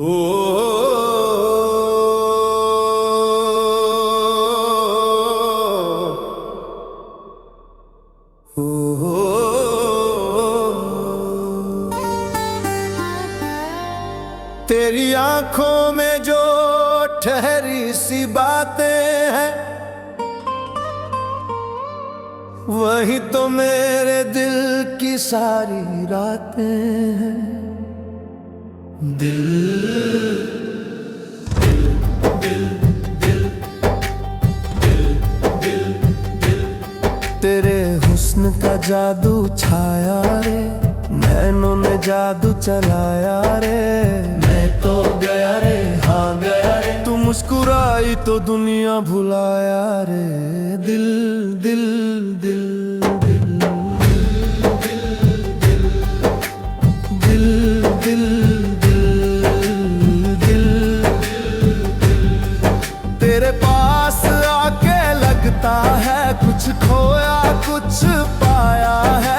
ओ तेरी आंखों में जो ठहरी सी बातें हैं, वही तो मेरे दिल की सारी रातें हैं। दिल दिल दिल दिल दिल दिल तेरे हुस्न का जादू छाया रे, नैनों ने जादू चलाया रे। मैं तो गया रे, हाँ गया रे, तू मुस्कुराई तो दुनिया भुलाया रे। दिल दिल दिल दिल दिल दिल दिल दिल दिल तेरे पास आके लगता है कुछ खोया कुछ पाया है।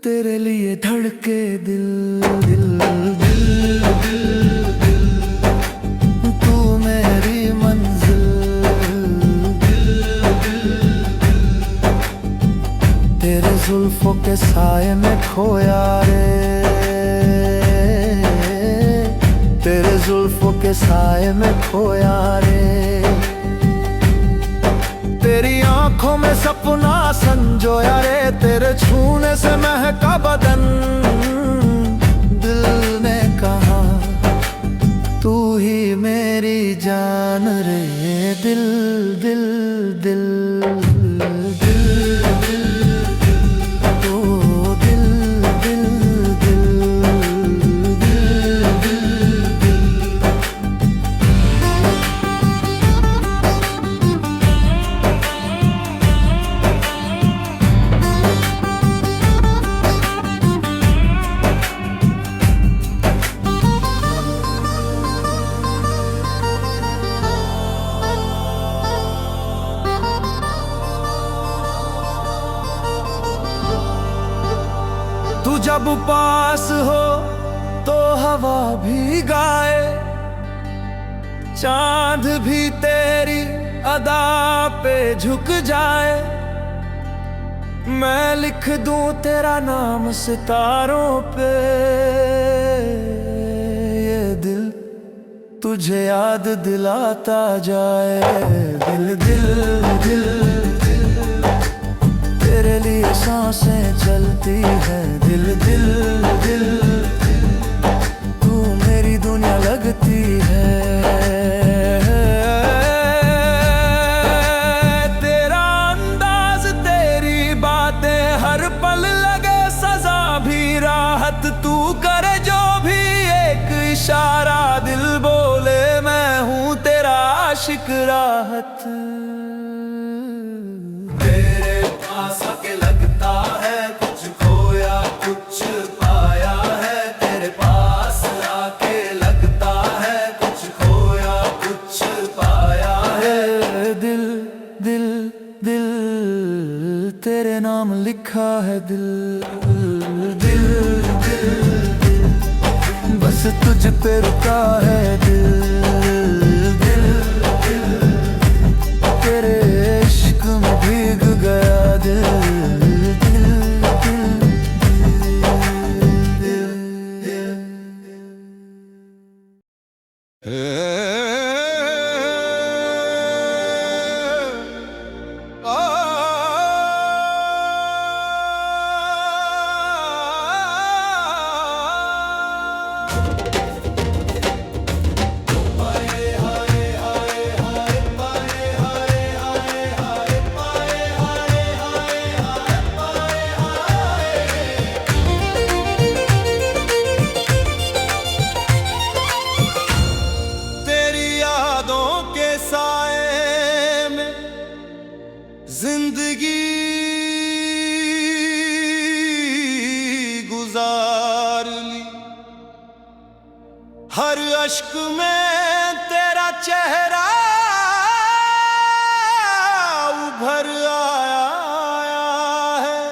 तेरे लिए धड़के दिल दिल दिल दिल दिल तू मेरी मंजिल। दिल दिल दिल तेरे जुल्फों के साए में खोया रे, तेरे जुल्फों के साए में खोया रे। तेरी आंखों में सपना संजोया रे, तेरे छूने से महका बदन। दिल ने कहा तू ही मेरी जान रे। दिल दिल दिल दिल दिल ओ दिल दिल दिल दिल दिल तू जब पास हो तो हवा भी गाए, चांद भी तेरी अदा पे झुक जाए। मैं लिख दूं तेरा नाम सितारों पे, ये दिल तुझे याद दिलाता जाए। दिल दिल दिल तेरे लिए सांसें चलती है। दिल दिल दिल तू मेरी दुनिया लगती है। तेरा अंदाज तेरी बातें हर पल लगे सजा भी राहत। तू करे जो भी एक इशारा, दिल बोले मैं हूँ तेरा आशिक राहत। तेरे नाम लिखा है दिल दिल दिल दिल बस तुझ पे रुका है दिल दिल दिल तेरे इश्क में भीग गया दिल दिल दिल दिल दिल हर अश्क में तेरा चेहरा उभर आया है,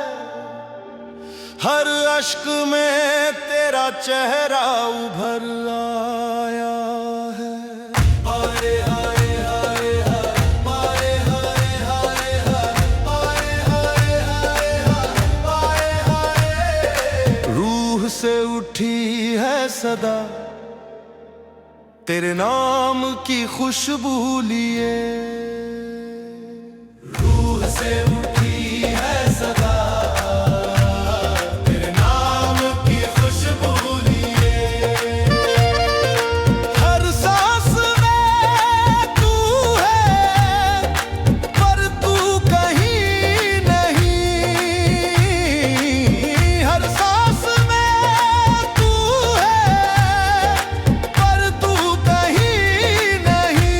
हर अश्क में तेरा चेहरा उभर आया है। हाय हाय हाय हाय हाय हाय हाय हाय हाय हाय, रूह से उठी है सदा तेरे नाम की खुशबू लिए, रूह से उठी है सदा तेरे नाम की खुशबू लिए। हर सांस में तू है पर तू कहीं नहीं, हर सांस में तू है पर तू कहीं नहीं।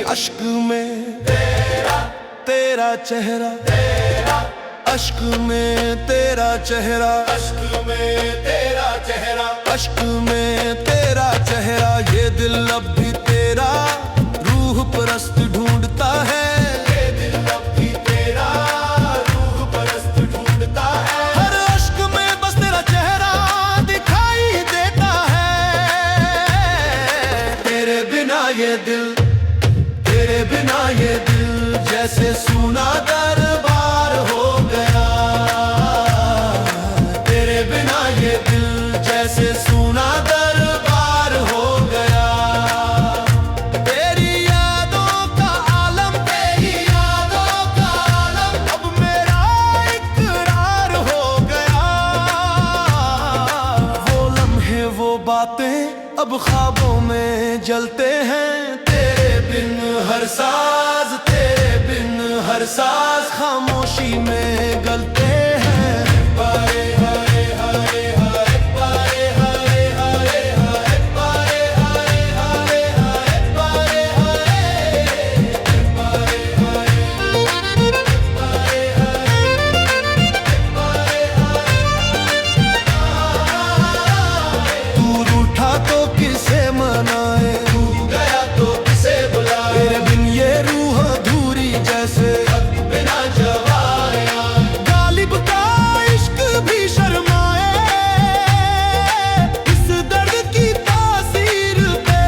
अश्क में तेरा चेहरा, अश्क में तेरा चेहरा, अश्क में तेरा चेहरा, अश्क में तेरा चेहरा। ये दिल अब भी तेरा रूह परस्त ढूंढता है, ये दिल अब भी तेरा रूह परस्त ढूंढता है। हर अश्क में बस तेरा चेहरा दिखाई देता है। तेरे बिना ये दिल, तेरे बिना ये दिल जैसे सूना दरबार हो गया, तेरे बिना ये दिल जैसे सूना दरबार हो गया। तेरी यादों का आलम, तेरी यादों का आलम अब मेरा इकरार हो गया। वो लम्हे वो बातें अब ख्वाबों में जलते हैं, तेरे बिन हर साज, तेरे बिन हर साज खामोशी में गलते हैं। बाए हाय हाय हाय, बाए हाय हाय हाय, बाए हाय हाय हाय, बाए हाय, बाए हाय। तू रूठा तो किसे मनाए, तू गया तो किसे बुलाए, तेरे बिन ये रूह अधूरी जैसे बिना जवाया। गालिब का इश्क भी शर्माए इस दर्द की तासीर पे,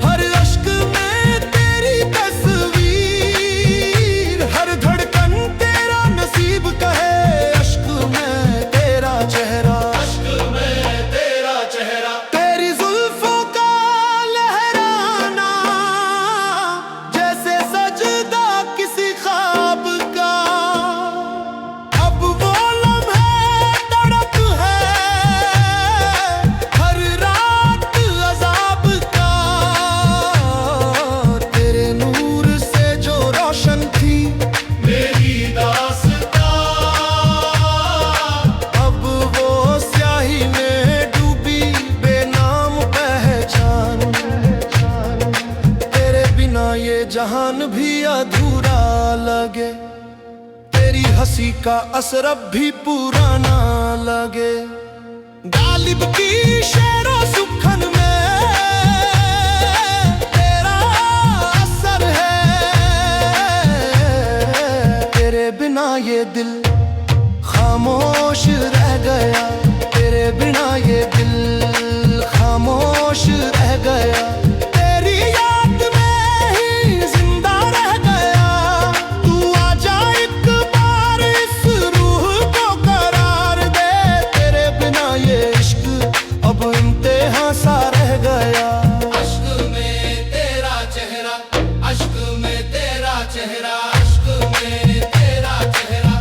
हर अश्क में तेरी तस्वीर, हर धड़कन तेरा नसीब कहे। अश्क में तेरा चेहरा, अश्क में तेरा चेहरा, तेरी जुल्फों का लहराना जैसे सजदा किसी ख्वाब का। अब वो लम्हे तड़प है हर रात अज़ाब का, तेरे नूर से जो रोशन थी मेरी दास्तां, अब वो स्याही में डूबी बेनाम पहचान। तेरे बिना ये जहान भी अधूरा लगे, तेरी हंसी का असर अब भी पुराना लगे। गालिब की शेरो सुखन में तेरा असर है, तेरे बिना ये दिल खामोश रह गया, तेरे बिना ये दिल खामोश रह गया। तेरी याद में ही जिंदा रह गया, तू आजा एक बार इस रूह को करार दे। तेरे बिना ये इश्क अब इम्तिहान सा रह गया। अश्क में तेरा चेहरा, अश्क में तेरा चेहरा, अश्क में तेरा चेहरा,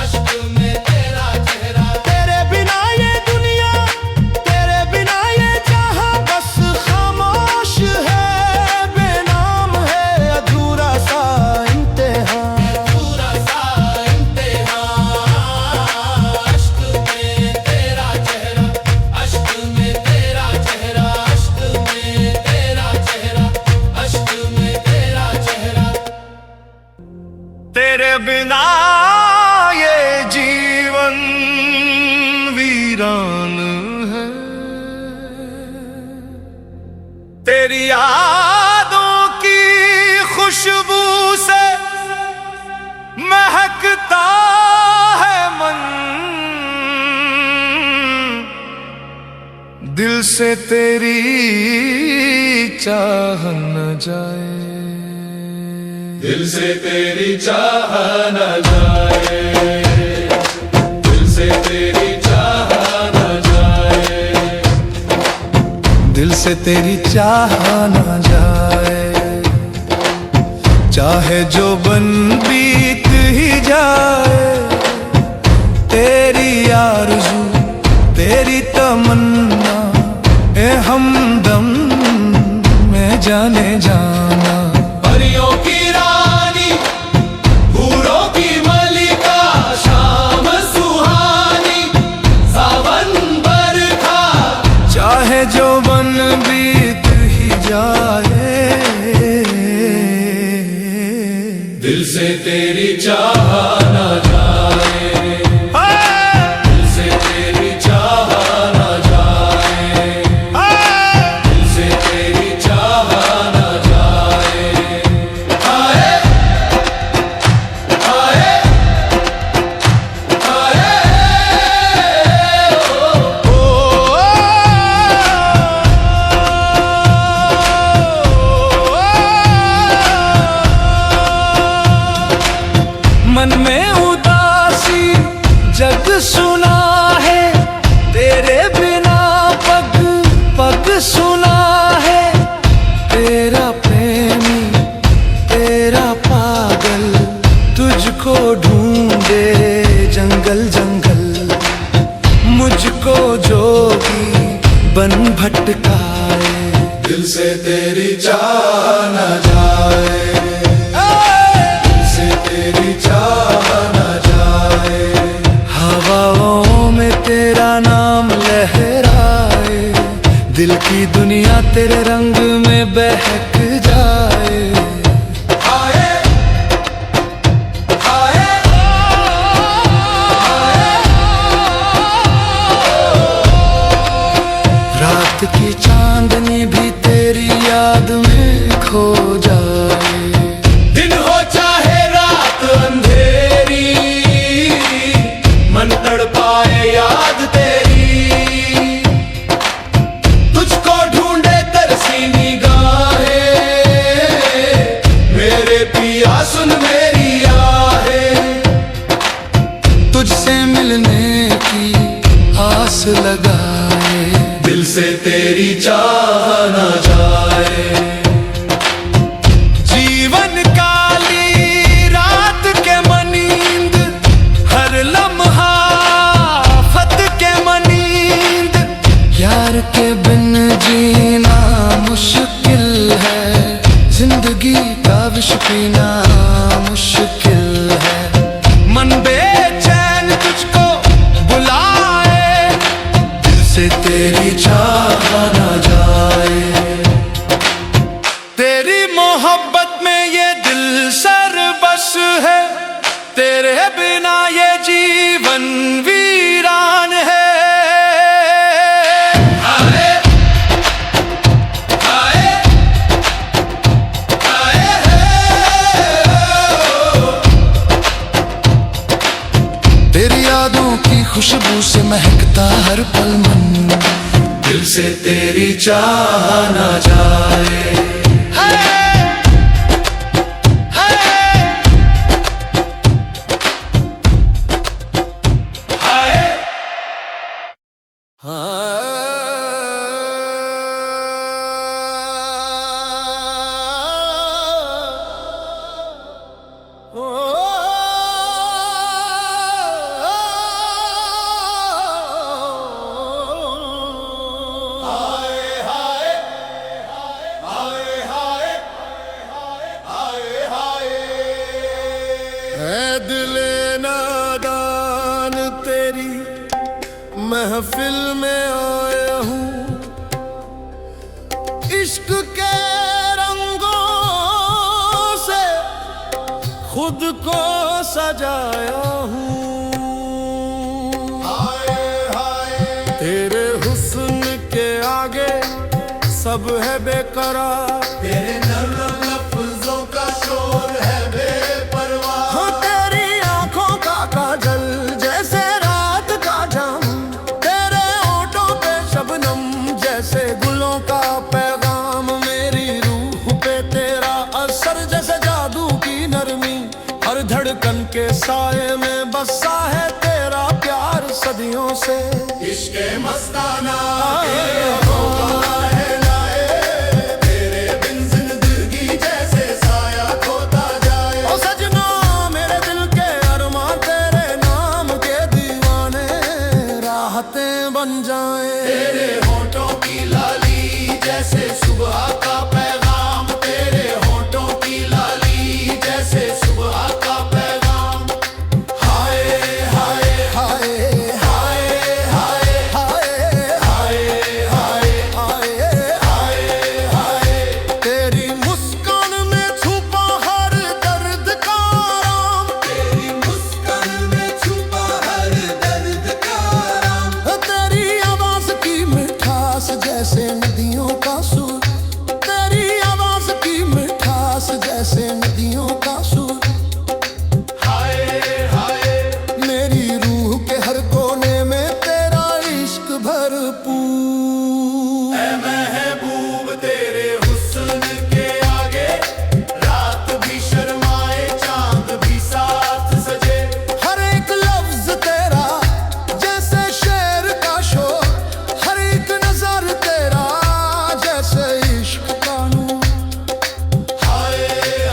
अश्क में तेरा चेहरा। तेरे बिना ये दुनिया, तेरे बिना ये जहां बस खामोश है, बेनाम है अधूरा सा इम्तिहान, अधूरा सा इम्तिहान। अश्क में तेरा चेहरा, अश्क में तेरा चेहरा, अश्क में तेरा चेहरा, अश्क में तेरा चेहरा। तेरे बिना ये जीवन वीरान है। तेरी यादों की खुशबू से महकता है मन, दिल से तेरी चाह न जाए, दिल से तेरी चाह न जाए, दिल से तेरी चाह न जाए, दिल से तेरी चाह न जाए। चाहे जो बन बीत ही जाए, तेरी आरज़ू तेरी तमन्ना ए हमदम में जाने जाना। परियों की रानी हूरों की मलिका, शाम सुहानी सावन बरखा, चाहे जो बन बीत ही जाए, दिल से तेरी चाह न जाए, दिल से तेरी चाह न जाए, दिल से तेरी चाह न जाए। आए आए आए मन में उदासी जग सुना है, तेरे बिना पग पग सुना है। तेरा प्रेमी तेरा पागल तुझको ढूंढे जंगल जंगल, मुझको जोगी बन भटकाए, दिल से तेरी चाह न जाए, दिल से तेरी चाह न जाए। हवाओं में तेरा नाम लहराए, दिल की दुनिया तेरे रंग में बहक जाए। आए आए रात की चांदनी भी तेरी याद में खो जाए, दिन हो चाहे रात अंधेरी, मन तड़पाए याद तेरी, तुझको ढूंढे तरसी निगाहें, मेरे पिया सुन मेरी आहें, तुझसे मिलने की आस लगाए, दिल से तेरी चाह न जाए। जीवन काली रात के मनींद, हर लम्हा फत के मनींद, यार के बिन जीना मुश्किल है, जिंदगी का विष पीना मुश्किल है। मन बेचैन तुझको बुलाए, दिल से तेरी चाह न जाए, तेरी मोहब्बत में ये दिल सरबस है, तेरे बिना ये जीवन वीरान है। आए आए आए तेरी यादों की खुशबू से महकता हर पल मन, दिल से तेरी चाह न जाए। महफिल में आया हूँ, इश्क के रंगों से खुद को सजाया हूँ। हाय हाय तेरे हुस्न के आगे सब है बेकरार। तेरे नर्म लफ्जों का शोर है बेपरवाह। हाँ, तेरी आंखों का काजल जैसे रात का जाम, तेरे होठों पे शबनम जैसे गुलों का पैगाम। मेरी रूह पे तेरा असर जैसे जादू की नरमी, हर धड़कन के साए में बसा है तेरा प्यार सदियों से। इश्क़ मस्ताना बन जाए। तेरे होठों की लाली जैसे सुबह का पैगाम, तेरे होठों की लाली जैसे सुबह का पैगाम। हाय हाय हाय हाय हाय हाय हाय हाय हाय हाय। तेरी मुस्कान में छुपा हर दर्द का आराम, तेरी मुस्कान में छुपा हर दर्द का आराम। तेरी आवाज की मिठास जैसे नदियों का सुर, तेरी आवाज की मिठास जैसे नदियों का सुर। हाय हाय मेरी रूह के हर कोने में तेरा इश्क भरपूर। ऐ महबूब तेरे हुस्न के आगे रात भी शर्माए, चांद भी साथ सजे। हर एक लफ्ज तेरा जैसे शेर का शोर, हर एक नजर तेरा जैसे इश्क का नूर। हाय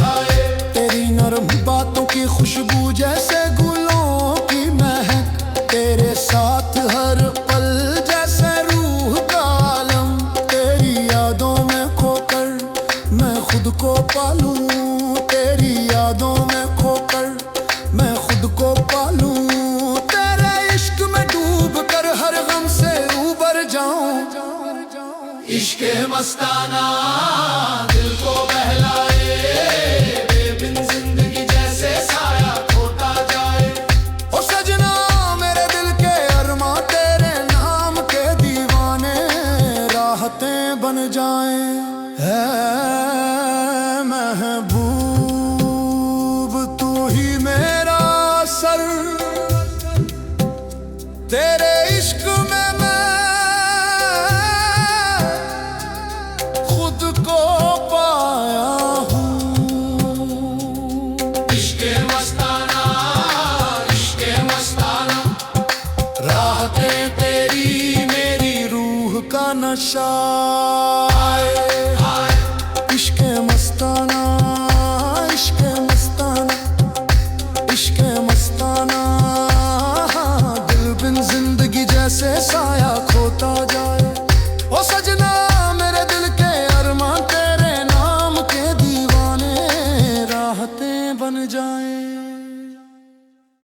हाय तेरी नरम बातों की खुशबू जैसे गुलों की महक, तेरे साथ हर पल जैसे रूह का आलम। तेरी यादों में खोकर मैं खुद को पालूं, तेरी यादों में खोकर मैं खुद को पालूं। तेरे इश्क में डूब कर हर गम से उबर जाऊं। इश्क़ मस्ताना दिल को बहलाए, बेबिन जिंदगी जैसे साया खोता जाए। ओ सजना मेरे दिल के अरमा तेरे नाम के दीवाने राहतें बन जाएं। है महबूब तू ही मेरा सर, तेरे इश्क में मैं खुद को पाया हूँ। इश्क़ मस्ताना राहतें तेरी मेरी रूह का नशा। इश्क़ मस्ताना इश्क़ मस्ताना इश्क़ मस्ताना, दिल बिन जिंदगी जैसे साया।